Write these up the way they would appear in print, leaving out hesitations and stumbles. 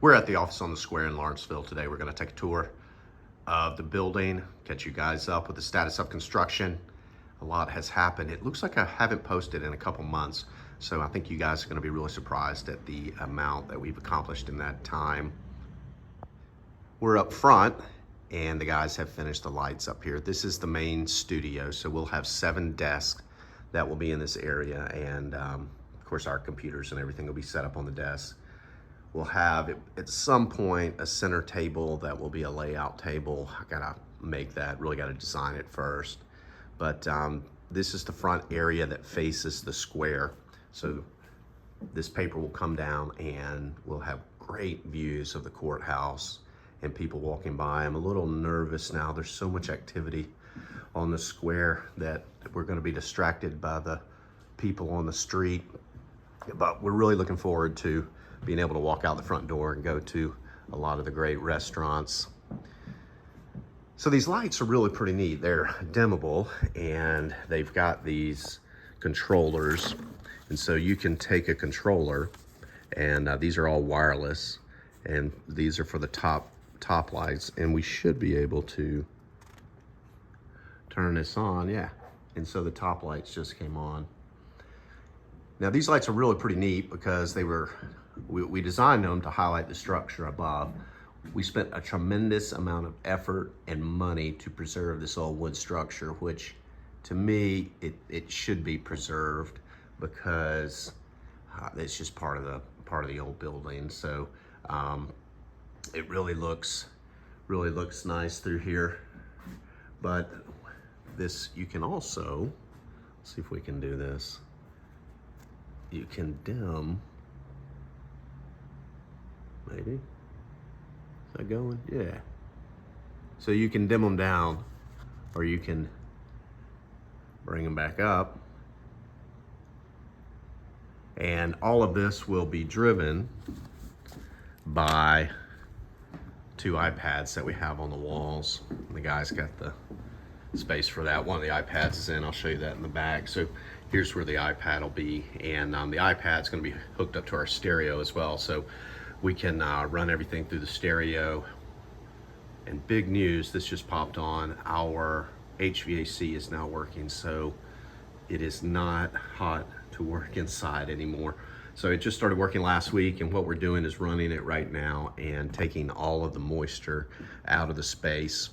We're at the office on the square in Lawrenceville today. We're going to take a tour of the building, catch you guys up with the status of construction. A lot has happened. It looks like I haven't posted in a couple months, so I think you guys are going to be really surprised at the amount that we've accomplished in that time. We're up front, and the guys have finished the lights up here. This is the main studio, so we'll have 7 desks that will be in this area, and of course our computers and everything will be set up on the desks. We'll have, at some point, a center table that will be a layout table. I gotta make that, really gotta design it first. But this is the front area that faces the square. So this paper will come down and we'll have great views of the courthouse and people walking by. I'm a little nervous now. There's so much activity on the square that we're gonna be distracted by the people on the street. But we're really looking forward to being able to walk out the front door and go to a lot of the great restaurants. So these lights are really pretty neat. They're dimmable and they've got these controllers. And so you can take a controller, and these are all wireless, and these are for the top lights, and we should be able to turn this on, yeah. And so the top lights just came on. Now these lights are really pretty neat because we designed them to highlight the structure above. We spent a tremendous amount of effort and money to preserve this old wood structure, which to me, it should be preserved because it's just part of the old building. So it really looks nice through here. But this, you can also, let's see if we can do this. You can dim, maybe. Is that going? Yeah. So you can dim them down, or you can bring them back up. And all of this will be driven by 2 iPads that we have on the walls. The guys got the space for that. One of the iPads is in, I'll show you that in the back. So here's where the iPad will be, and the iPad's gonna be hooked up to our stereo as well, so we can run everything through the stereo. And big news, this just popped on, our HVAC is now working, so it is not hot to work inside anymore. So it just started working last week, and what we're doing is running it right now and taking all of the moisture out of the space.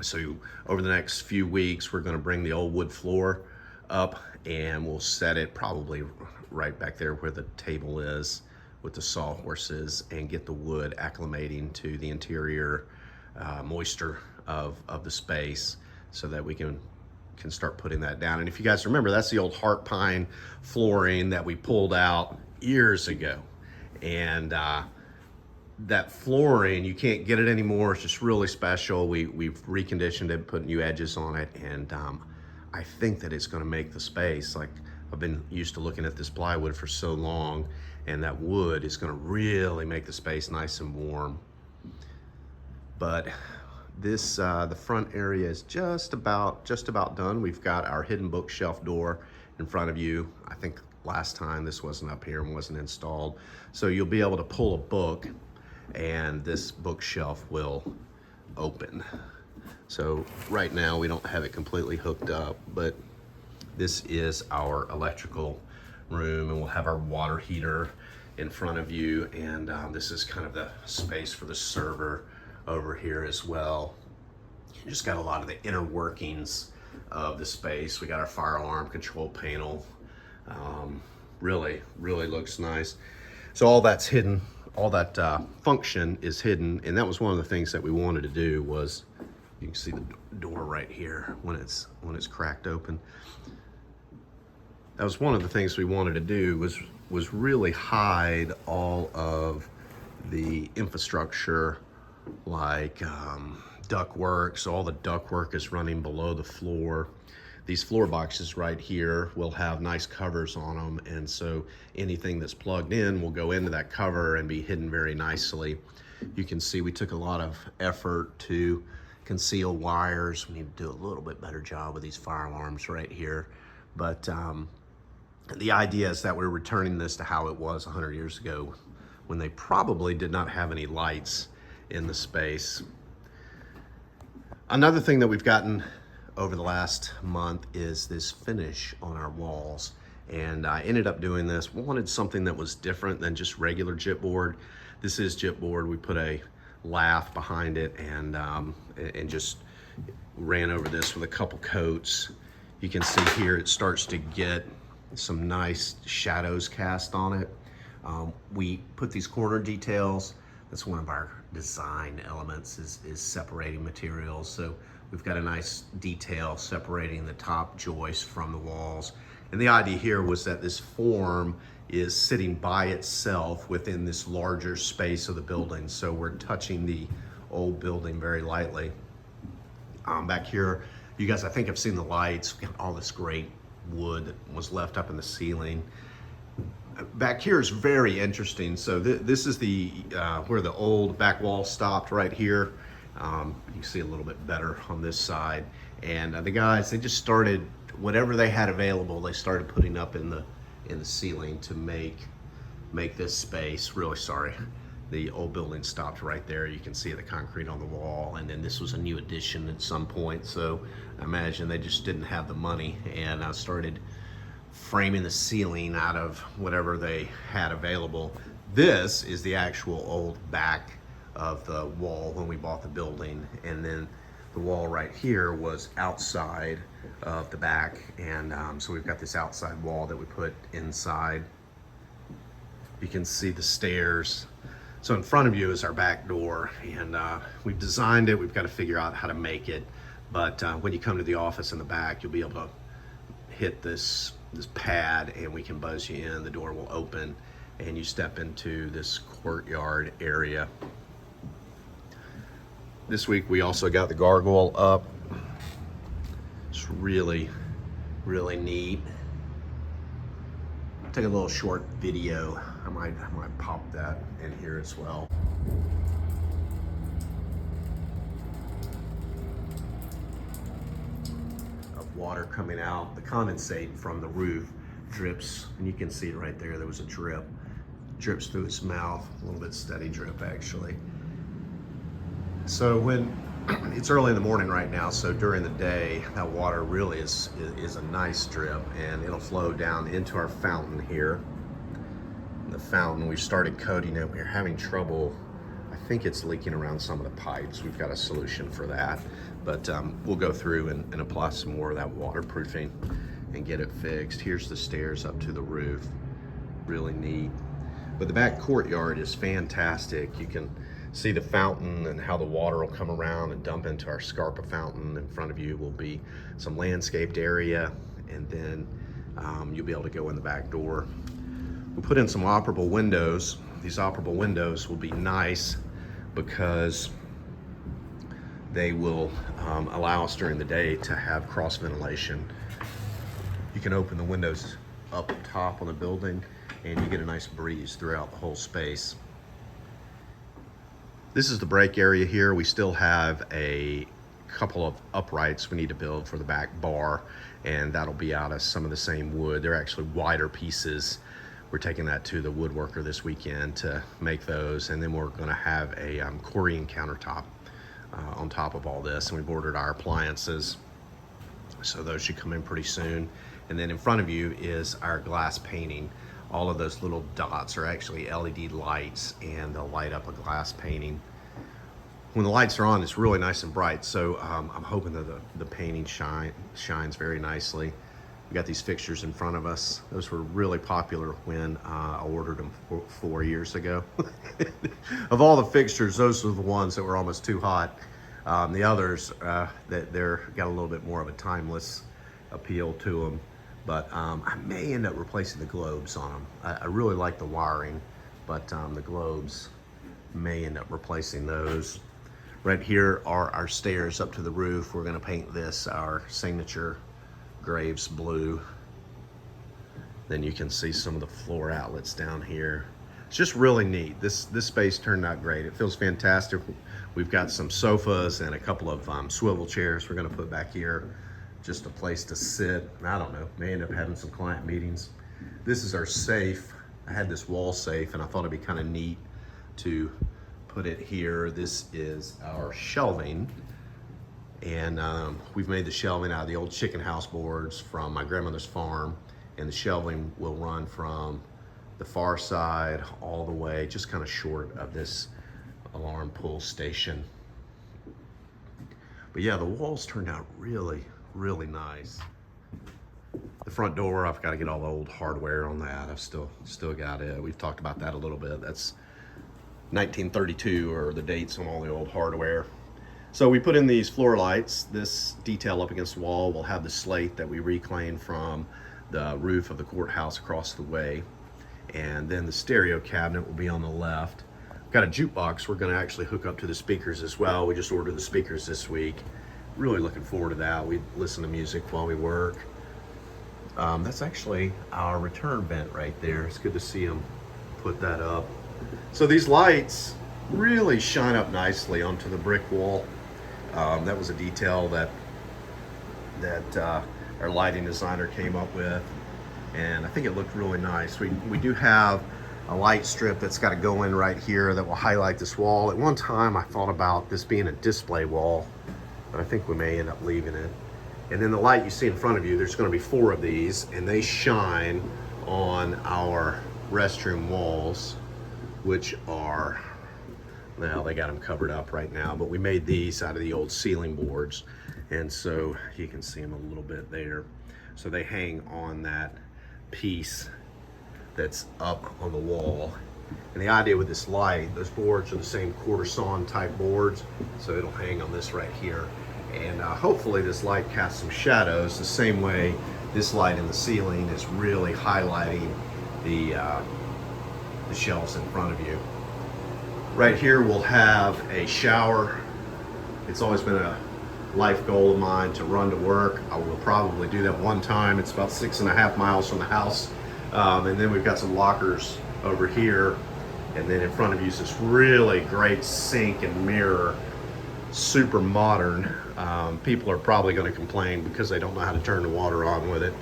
So over the next few weeks, we're gonna bring the old wood floor up and we'll set it probably right back there where the table is with the sawhorses, and get the wood acclimating to the interior moisture of the space so that we can start putting that down. And if you guys remember, that's the old heart pine flooring that we pulled out years ago. And that flooring, you can't get it anymore. It's just really special. We've reconditioned it, put new edges on it, and I think that it's gonna make the space, like I've been used to looking at this plywood for so long, and that wood is gonna really make the space nice and warm. But this, the front area is just about done. We've got our hidden bookshelf door in front of you. I think last time this wasn't up here and wasn't installed. So you'll be able to pull a book and this bookshelf will open. So right now we don't have it completely hooked up, but this is our electrical room, and we'll have our water heater in front of you, and this is kind of the space for the server over here as well. You just got a lot of the inner workings of the space. We got our fire alarm control panel. Really looks nice. So all that's hidden, all that function is hidden, and that was one of the things that we wanted to do. Was you can see the door right here when it's cracked open. That was one of the things we wanted to do, was really hide all of the infrastructure, like ductwork. So all the ductwork is running below the floor. These floor boxes right here will have nice covers on them, and so anything that's plugged in will go into that cover and be hidden very nicely. You can see we took a lot of effort to conceal wires. We need to do a little bit better job with these fire alarms right here. But the idea is that we're returning this to how it was 100 years ago when they probably did not have any lights in the space. Another thing that we've gotten over the last month is this finish on our walls. And I ended up doing this. We wanted something that was different than just regular gypboard. This is gypboard. We put a lath behind it and just ran over this with a couple coats. You can see here it starts to get some nice shadows cast on it. We put these corner details. That's one of our design elements is separating materials. So we've got a nice detail separating the top joist from the walls. And the idea here was that this form is sitting by itself within this larger space of the building. So we're touching the old building very lightly. Back here, you guys, I think, have seen the lights. We've got all this great wood that was left up in the ceiling. Back here is very interesting. So this is the where the old back wall stopped right here. You can see a little bit better on this side. And the guys, they just started, whatever they had available, they started putting up in the ceiling to make this space. Really sorry. The old building stopped right there. You can see the concrete on the wall, and then this was a new addition at some point. So I imagine they just didn't have the money, and I started framing the ceiling out of whatever they had available. This is the actual old back of the wall when we bought the building, and then the wall right here was outside of the back, and so we've got this outside wall that we put inside. You can see the stairs. So in front of you is our back door, and we've designed it. We've got to figure out how to make it, but when you come to the office in the back, you'll be able to hit this pad and we can buzz you in. The door will open and you step into this courtyard area. This week we also got the gargoyle up. It's really, really neat. Take a little short video. I might pop that in here as well. Of water coming out, the condensate from the roof drips, and you can see it right there. There was a drip, drips through its mouth, a little bit steady drip actually. So when it's early in the morning right now, so during the day, that water really is a nice drip, and it'll flow down into our fountain here. The fountain, we started coating it. We're having trouble. I think it's leaking around some of the pipes. We've got a solution for that, but we'll go through and apply some more of that waterproofing and get it fixed. Here's the stairs up to the roof. Really neat. But the back courtyard is fantastic. You can see the fountain and how the water will come around and dump into our Scarpa fountain. In front of you will be some landscaped area, and then you'll be able to go in the back door. We put in some operable windows. These operable windows will be nice because they will allow us during the day to have cross ventilation. You can open the windows up top on the building and you get a nice breeze throughout the whole space. This is the break area here. We still have a couple of uprights we need to build for the back bar, and that'll be out of some of the same wood. They're actually wider pieces. We're taking that to the woodworker this weekend to make those, and then we're gonna have a Corian countertop on top of all this, and we've ordered our appliances, so those should come in pretty soon. And then in front of you is our glass painting. All of those little dots are actually LED lights, and they'll light up a glass painting. When the lights are on, it's really nice and bright, so I'm hoping that the painting shines very nicely. We got these fixtures in front of us. Those were really popular when I ordered them 4 years ago. Of all the fixtures, those are the ones that were almost too hot. The others, they're got a little bit more of a timeless appeal to them. But I may end up replacing the globes on them. I really like the wiring, but the globes may end up replacing those. Right here are our stairs up to the roof. We're gonna paint this our signature Graves blue. Then you can see some of the floor outlets down here. It's just really neat. This space turned out great. It feels fantastic. We've got some sofas and a couple of swivel chairs we're gonna put back here. Just a place to sit. I don't know, may end up having some client meetings. This is our safe I had this wall safe and I thought it'd be kind of neat to put it here. This is our shelving, and we've made the shelving out of the old chicken house boards from my grandmother's farm, and the shelving will run from the far side all the way just kind of short of this alarm pull station. But yeah, the walls turned out really, really nice. The front door, I've got to get all the old hardware on that. I've still got it. We've talked about that a little bit. That's 1932 or the dates on all the old hardware. So we put in these floor lights. This detail up against the wall will have the slate that we reclaimed from the roof of the courthouse across the way. And then the stereo cabinet will be on the left. We've got a jukebox we're going to actually hook up to the speakers as well. We just ordered the speakers this week. Really looking forward to that. We listen to music while we work. That's actually our return vent right there. It's good to see them put that up. So these lights really shine up nicely onto the brick wall. That was a detail that our lighting designer came up with, and I think it looked really nice. We do have a light strip that's got to go in right here that will highlight this wall. At one time I thought about this being a display wall, but I think we may end up leaving it. And then the light you see in front of you, there's going to be 4 of these, and they shine on our restroom walls, which are, well, they got them covered up right now, but we made these out of the old ceiling boards, and so you can see them a little bit there. So they hang on that piece that's up on the wall. And the idea with this light, those boards are the same quarter sawn type boards, so it'll hang on this right here. And hopefully this light casts some shadows the same way this light in the ceiling is really highlighting the shelves in front of you. Right here we'll have a shower. It's always been a life goal of mine to run to work. I will probably do that one time. It's about 6.5 miles from the house. And then we've got some lockers over here. And then in front of you is this really great sink and mirror, super modern. People are probably going to complain because they don't know how to turn the water on with it,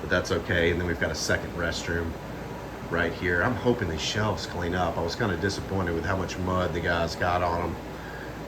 but that's okay. And then we've got a second restroom right here. I'm hoping these shelves clean up. I was kind of disappointed with how much mud the guys got on them.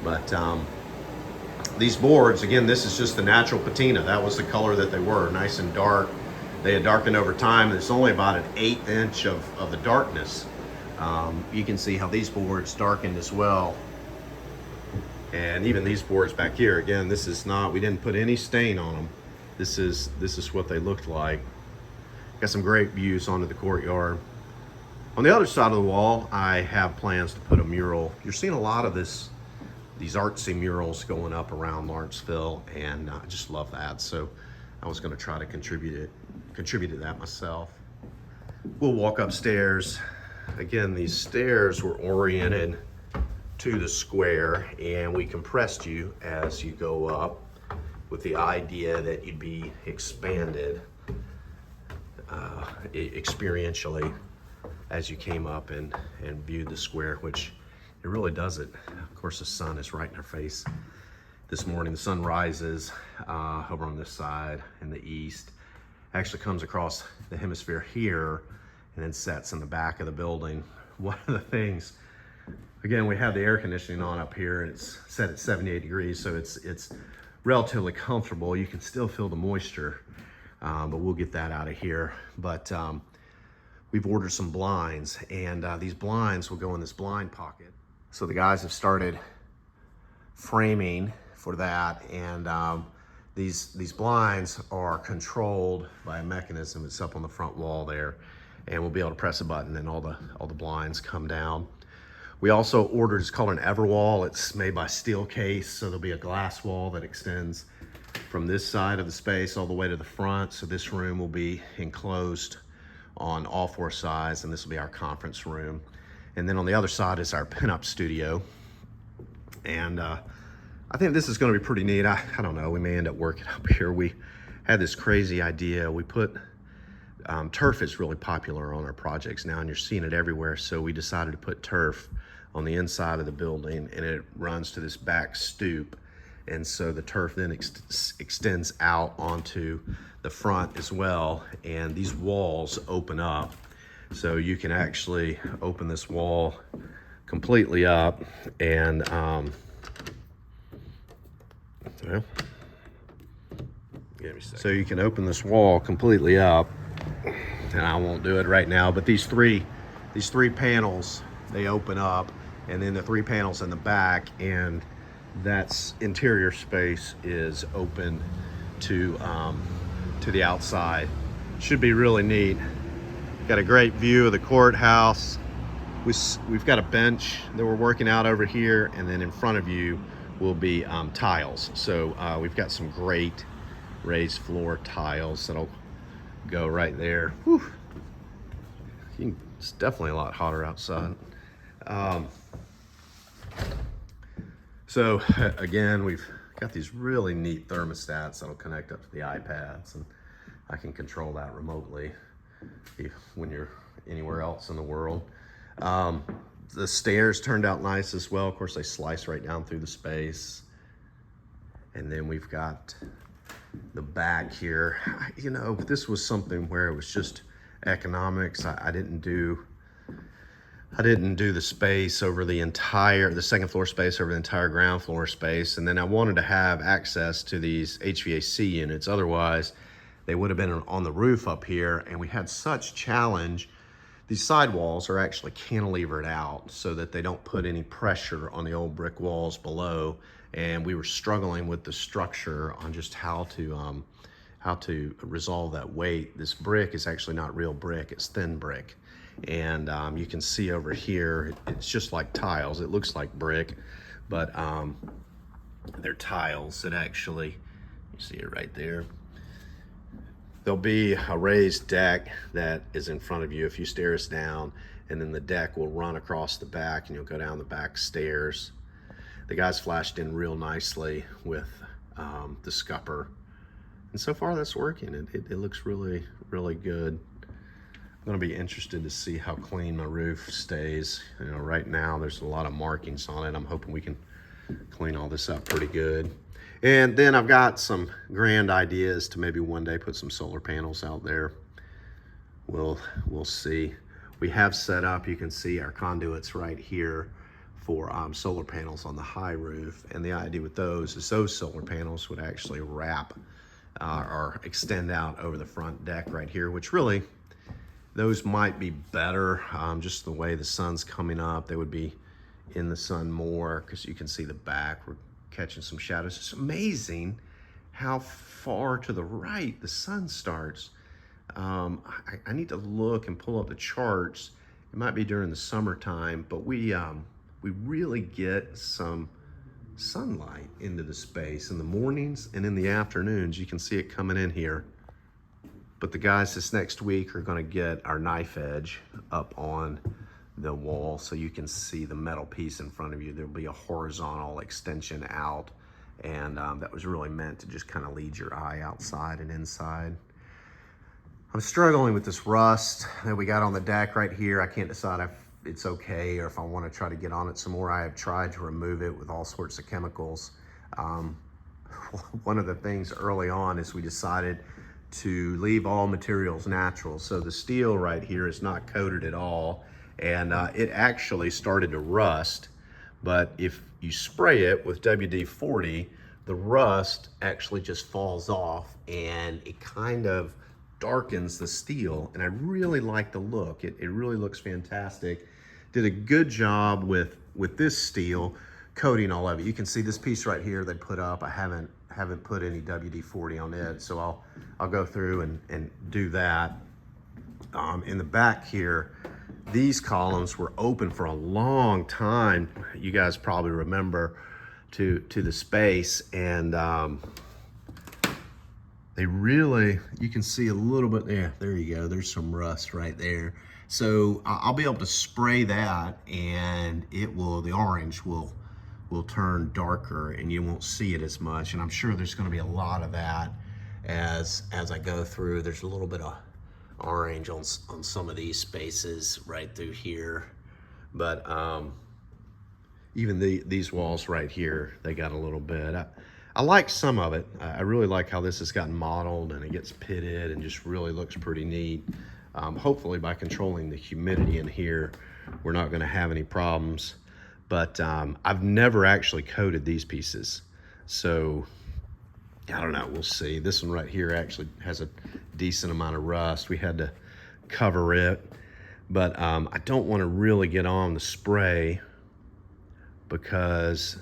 But these boards, again, this is just the natural patina. That was the color that they were, nice and dark. They had darkened over time. There's only about an 1/8 inch of the darkness. You can see how these boards darkened as well. And even these boards back here, again, this is not, we didn't put any stain on them. This is what they looked like. Got some great views onto the courtyard. On the other side of the wall, I have plans to put a mural. You're seeing a lot of these artsy murals going up around Lawrenceville, and I just love that. So I was going to try to contribute to that myself. We'll walk upstairs. Again, these stairs were oriented to the square, and we compressed you as you go up with the idea that you'd be expanded experientially as you came up and viewed the square, which it really does it. Of course, the sun is right in our face. This morning, the sun rises over on this side in the east, actually comes across the hemisphere here and then sets in the back of the building. One of the things, again, we have the air conditioning on up here, and it's set at 78 degrees, so it's relatively comfortable. You can still feel the moisture, but we'll get that out of here. But we've ordered some blinds, and these blinds will go in this blind pocket. So the guys have started framing for that, and these blinds are controlled by a mechanism that's up on the front wall there, and we'll be able to press a button and all the blinds come down. We also ordered, it's called an Everwall. It's made by Steelcase, so there'll be a glass wall that extends from this side of the space all the way to the front. So this room will be enclosed on all 4 sides, and this will be our conference room. And then on the other side is our pinup studio. And I think this is gonna be pretty neat. I don't know, we may end up working up here. We had this crazy idea. We put, turf is really popular on our projects now, and you're seeing it everywhere. So we decided to put turf on the inside of the building, and it runs to this back stoop. And so the turf then extends out onto the front as well. And these walls open up So you can actually open this wall completely up and well, so you can open this wall completely up, and I won't do it right now, but these three panels, they open up, and then the 3 panels in the back, and that's interior space is open to the outside. Should be really neat. Got a great view of the courthouse. We've got a bench that we're working out over here, and then in front of you will be tiles. So we've got some great raised floor tiles that'll go right there. Whew. It's definitely a lot hotter outside. So again, we've got these really neat thermostats that'll connect up to the iPads, and I can control that remotely when you're anywhere else in the world. The stairs turned out nice as well. Of course, they slice right down through the space. And then we've got the back here. You know, this was something where it was just economics. I didn't do the space over the second floor space over the entire ground floor space. And then I wanted to have access to these HVAC units. Otherwise, they would have been on the roof up here, and we had such challenge. These sidewalls are actually cantilevered out so that they don't put any pressure on the old brick walls below. And we were struggling with the structure on just how to resolve that weight. This brick is actually not real brick, it's thin brick. And you can see over here, it's just like tiles. It looks like brick, but they're tiles that actually, you see it right there. There'll be a raised deck that is in front of you if you stare us down, and then the deck will run across the back and you'll go down the back stairs. The guys flashed in real nicely with the scupper, and so far that's working. It looks really, really good. I'm gonna be interested to see how clean my roof stays. You know, right now there's a lot of markings on it. I'm hoping we can clean all this up pretty good. And then I've got some grand ideas to maybe one day put some solar panels out there. We'll see. We have set up, you can see our conduits right here for solar panels on the high roof. And the idea with those is those solar panels would actually wrap or extend out over the front deck right here, which really, those might be better, just the way the sun's coming up. They would be in the sun more because you can see the back. We're catching some shadows. It's amazing how far to the right the sun starts. I need to look and pull up the charts. It might be during the summertime, but we really get some sunlight into the space in the mornings and in the afternoons. You can see it coming in here. But the guys this next week are going to get our knife edge up on the wall so you can see the metal piece in front of you. There'll be a horizontal extension out, and that was really meant to just kind of lead your eye outside and inside. I'm struggling with this rust that we got on the deck right here. I can't decide if it's okay or if I want to try to get on it some more. I have tried to remove it with all sorts of chemicals. One of the things early on is we decided to leave all materials natural. So the steel right here is not coated at all, and it actually started to rust. But if you spray it with WD-40, the rust actually just falls off and it kind of darkens the steel, and I really like the look. It really looks fantastic. Did a good job with this steel coating all of it. You can see this piece right here they put up. I haven't put any WD-40 on it, so I'll go through and do that. In the back here, these columns were open for a long time. You guys probably remember to the space, and they really, you can see a little bit there you go, there's some rust right there. So I'll be able to spray that, and the orange will turn darker and you won't see it as much. And I'm sure there's going to be a lot of that as I go through. There's a little bit of orange on some of these spaces right through here, but even these walls right here, they got a little bit. I like some of it. I really like how this has gotten modeled and it gets pitted and just really looks pretty neat. Hopefully by controlling the humidity in here, we're not gonna have any problems. But I've never actually coated these pieces. So I don't know, we'll see. This one right here actually has a decent amount of rust. We had to cover it, but I don't want to really get on the spray because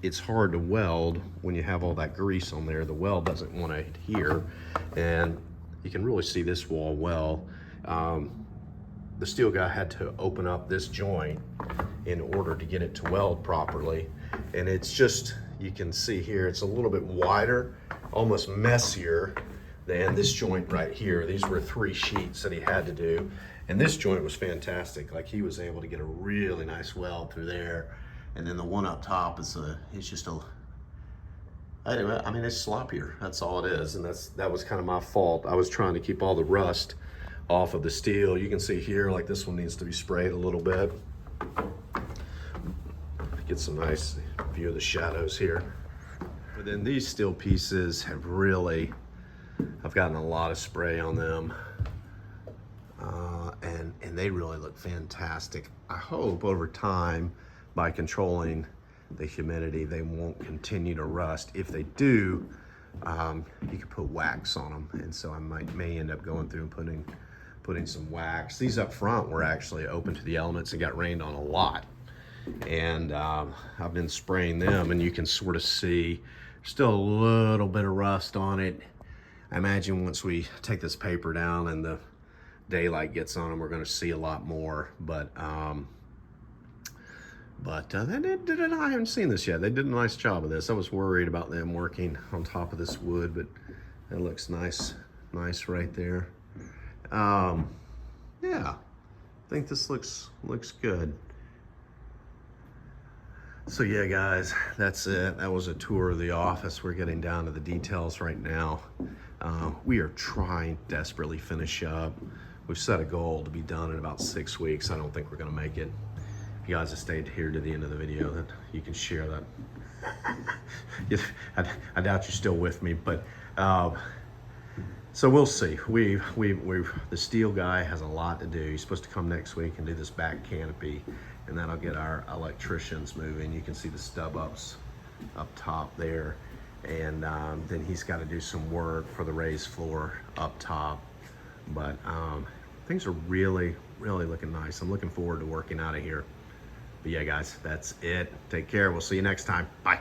it's hard to weld when you have all that grease on there. The weld doesn't want to adhere, and you can really see this wall well. The steel guy had to open up this joint in order to get it to weld properly, and it's just, you can see here, it's a little bit wider, almost messier than this joint right here. These were 3 sheets that he had to do, and this joint was fantastic. Like, he was able to get a really nice weld through there, and then the one up top is it's just a, anyway, I mean, it's sloppier. That's all it is, and that was kind of my fault. I was trying to keep all the rust off of the steel. You can see here, like, this one needs to be sprayed a little bit. Get some nice view of the shadows here. But then these steel pieces have really, I've gotten a lot of spray on them, and they really look fantastic. I hope over time, by controlling the humidity, they won't continue to rust. If they do, you can put wax on them, and so I may end up going through and putting some wax. These up front were actually open to the elements and got rained on a lot, and I've been spraying them, and you can sort of see still a little bit of rust on it. I imagine once we take this paper down and the daylight gets on them, we're going to see a lot more. But I haven't seen this yet. They did a nice job of this. I was worried about them working on top of this wood, but it looks nice right there. Yeah, I think this looks good. So yeah, guys, that's it. That was a tour of the office. We're getting down to the details right now. We are trying desperately to finish up. We've set a goal to be done in about 6 weeks. I don't think we're gonna make it. If you guys have stayed here to the end of the video, that you can share that. I doubt you're still with me, but so we'll see. The steel guy has a lot to do. He's supposed to come next week and do this back canopy, and that'll get our electricians moving. You can see the stub ups up top there, and then he's got to do some work for the raised floor up top. But things are really looking nice. I'm looking forward to working out of here. But yeah, guys, that's it. Take care. We'll see you next time. Bye.